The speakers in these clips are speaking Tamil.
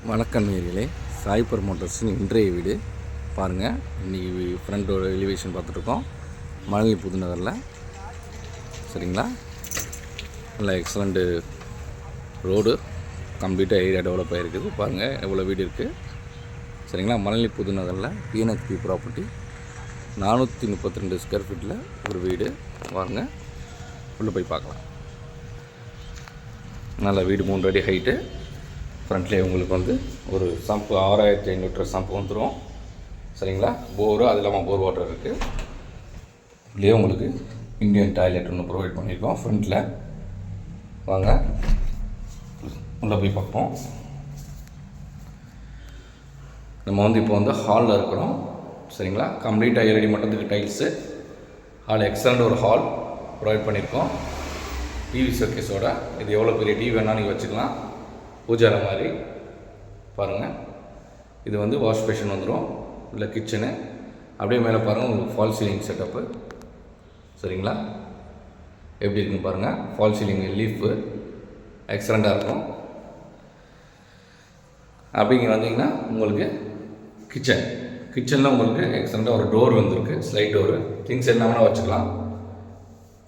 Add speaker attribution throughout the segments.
Speaker 1: வணக்கம் நேயர்களே, சாய் ப்ரமோட்டர்ஸின் இன்றைய வீடு பாருங்கள். இன்றைக்கி ஃப்ரண்ட்டோட எலிவேஷன் பார்த்துட்ருக்கோம். மணலி புதுநகரில். சரிங்களா, நல்ல எக்ஸலண்ட்டு ரோடு, கம்ப்ளீட்டாக ஏரியா டெவலப் ஆகிருக்குது. பாருங்கள் எவ்வளோ வீடு இருக்குது. சரிங்களா, மணலி புதுநகரில் பிஎன்ஹெச்பி ப்ராப்பர்ட்டி 432 ஸ்கொயர் ஃபீட்டில் ஒரு வீடு. பாருங்கள், உள்ளே போய் பார்க்கலாம். நல்ல வீடு, 3 அடி ஹைட்டு. ஃப்ரண்ட்லேயே உங்களுக்கு வந்து ஒரு சம்பு 6500 லிட்டர் சம்பு வந்துடும். சரிங்களா, போரு, அது இல்லாமல் போர் வாட்டர் இருக்குது. இதுலேயே உங்களுக்கு இந்தியன் டாய்லெட் ஒன்று ப்ரொவைட் பண்ணியிருக்கோம் ஃப்ரண்ட்டில். வாங்க உள்ளே போய் பார்ப்போம். நம்ம வந்து இப்போ வந்து ஹாலில் இருக்கிறோம். சரிங்களா, கம்ப்ளீட்டாக 7 அடி மட்டத்துக்கு டைல்ஸு. ஹால் எக்ஸலண்ட் ஒரு ஹால் ப்ரொவைட் பண்ணியிருக்கோம் டிவி சர்க்கேஸோட. இது எவ்வளோ பெரிய டிவி வேணால் நீங்கள் வச்சுக்கலாம், பூஜார மாதிரி. பாருங்கள், இது வந்து வாஷ் பேஷன் வந்துடும், இல்லை கிச்சனு. அப்படியே மேலே பாருங்கள், உங்களுக்கு ஃபால் சீலிங் செட்டப்பு. சரிங்களா, எப்படி இருக்குன்னு பாருங்கள். ஃபால் சீலிங் லீஃபு எக்ஸலண்ட்டாக இருக்கும். அப்படிங்க வந்தீங்கன்னா உங்களுக்கு கிச்சனில் உங்களுக்கு எக்ஸலண்ட்டாக ஒரு டோர் வந்துருக்கு, ஸ்லைட் டோரு. திங்ஸ் என்ன வேணால் வச்சுக்கலாம்.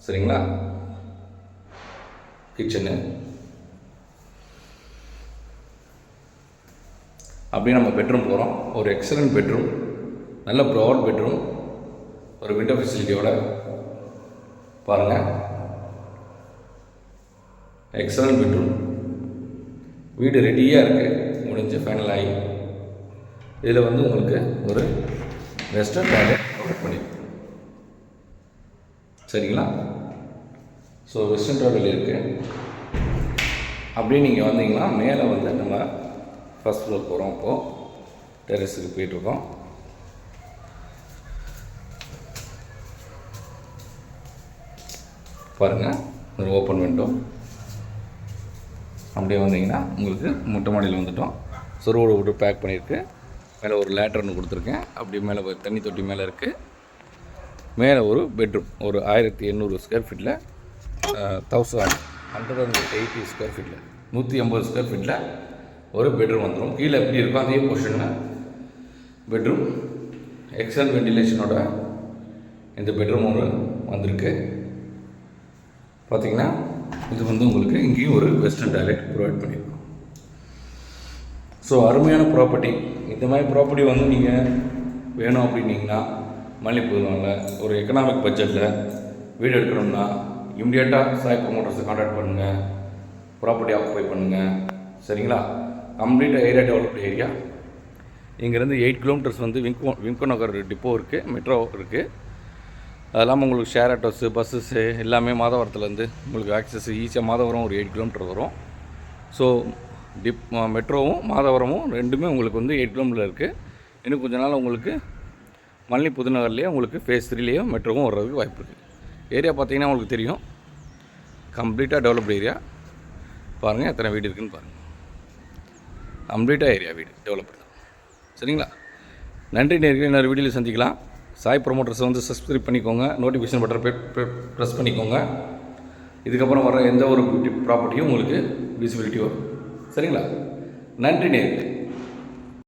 Speaker 1: சரிங்களா, கிச்சனு. அப்படியே நம்ம பெட்ரூம் போகிறோம். ஒரு எக்ஸலண்ட் பெட்ரூம், நல்ல ப்ராட் பெட்ரூம், ஒரு விண்டோ ஃபெசிலிட்டியோட. பாருங்கள், எக்ஸலண்ட் பெட்ரூம். வீடு ரெடியாக இருக்குது, முடிஞ்சு ஃபைனல் ஆகி. இதில் வந்து உங்களுக்கு ஒரு வெஸ்டர்ன் டாய்லெட் ப்ரொவைட் பண்ணியிருக்கோம். சரிங்களா, ஸோ வெஸ்டர்ன் டாய்லெட் இருக்குது. அப்படியே நீங்கள் வந்தீங்கன்னா மேலே வந்து நம்ம ஃபஸ்ட் ஃப்ளோர் போகிறோம். இப்போது டெரஸுக்கு போயிட்டுருக்கோம். பாருங்கள், ஒரு ஓப்பன் விண்டோ. அப்படியே வந்தீங்கன்னா உங்களுக்கு மொட்டை மாடியில் வந்துட்டோம். சொருவோடு விட்டு பேக் பண்ணியிருக்கு. மேலே ஒரு லேட்டர்னு கொடுத்துருக்கேன். அப்படி மேலே தண்ணி தொட்டி மேலே இருக்குது. மேலே ஒரு பெட்ரூம், ஒரு 1800 ஸ்கொயர் ஃபீட்டில் 1180 ஸ்கொயர் ஃபீட்டில் 180 ஸ்கொயர் ஃபீட்டில் ஒரு பெட்ரூம் வந்துடும். கீழே எப்படி இருக்கும் அதே பொசிஷனில் பெட்ரூம். எக்ஸலண்ட் வெண்டிலேஷனோட இந்த பெட்ரூம் ஒரு வந்திருக்கு. பார்த்திங்கன்னா இது வந்து உங்களுக்கு இங்கேயும் ஒரு வெஸ்டர்ன் டாய்லெட் ப்ரொவைட் பண்ணியிருக்கோம். ஸோ அருமையான ப்ராப்பர்ட்டி. இந்த மாதிரி ப்ராப்பர்ட்டி வந்து நீங்கள் வேணும் அப்படின்னீங்கன்னா மல்லிகைப்பூவில் ஒரு எக்கனாமிக் பட்ஜெட்டில் வீடு எடுக்கணும்னா இம்மிடியேட்டாக சாய் ப்ரமோட்டர்ஸை கான்டாக்ட் பண்ணுங்கள், ப்ராப்பர்ட்டி ஆக்குபை பண்ணுங்கள். சரிங்களா, கம்ப்ளீட்டாக ஏரியா டெவலப்டு ஏரியா. இங்கேருந்து 8 கிலோமீட்டர்ஸ் வந்து விம்கோ நகர் டிப்போ இருக்குது, மெட்ரோ இருக்குது. அது இல்லாமல் உங்களுக்கு ஷேர் ஆட்டோஸு, பஸ்ஸஸ்ஸு எல்லாமே மாதவரத்துலேருந்து உங்களுக்கு ஆக்சஸ் ஈஸியாக. மாதவரம் ஒரு 8 கிலோமீட்டர் வரும். ஸோ மெட்ரோவும் மாதவரமும் ரெண்டுமே உங்களுக்கு வந்து 8 கிலோமீட்டர் இருக்குது. இன்னும் கொஞ்ச நாள் உங்களுக்கு மல்லி புதுநகர்லேயே உங்களுக்கு ஃபேஸ் 3லேயே மெட்ரோவும் வர்றதுக்கு வாய்ப்பு இருக்குது. ஏரியா பார்த்திங்கன்னா உங்களுக்கு தெரியும், கம்ப்ளீட்டாக டெவலப்டு ஏரியா. பாருங்கள் எத்தனை வீடு இருக்குதுன்னு பாருங்கள். கம்ப்ளீட்டாக ஏரியா வீடு டெவலப்டு தான். சரிங்களா, நன்றி நேயர்களே. இன்னொரு வீடியோவில் சந்திக்கலாம். சாய் ப்ரமோட்டர்ஸை வந்து சப்ஸ்கிரைப் பண்ணிக்கோங்க, நோட்டிஃபிகேஷன் பட்டன் ப்ரெஸ் பண்ணிக்கோங்க. இதுக்கப்புறம் வர எந்த ஒரு ப்ராப்பர்ட்டியும் உங்களுக்கு விசிபிலிட்டி வரும். சரிங்களா, நன்றி நேயர்களே.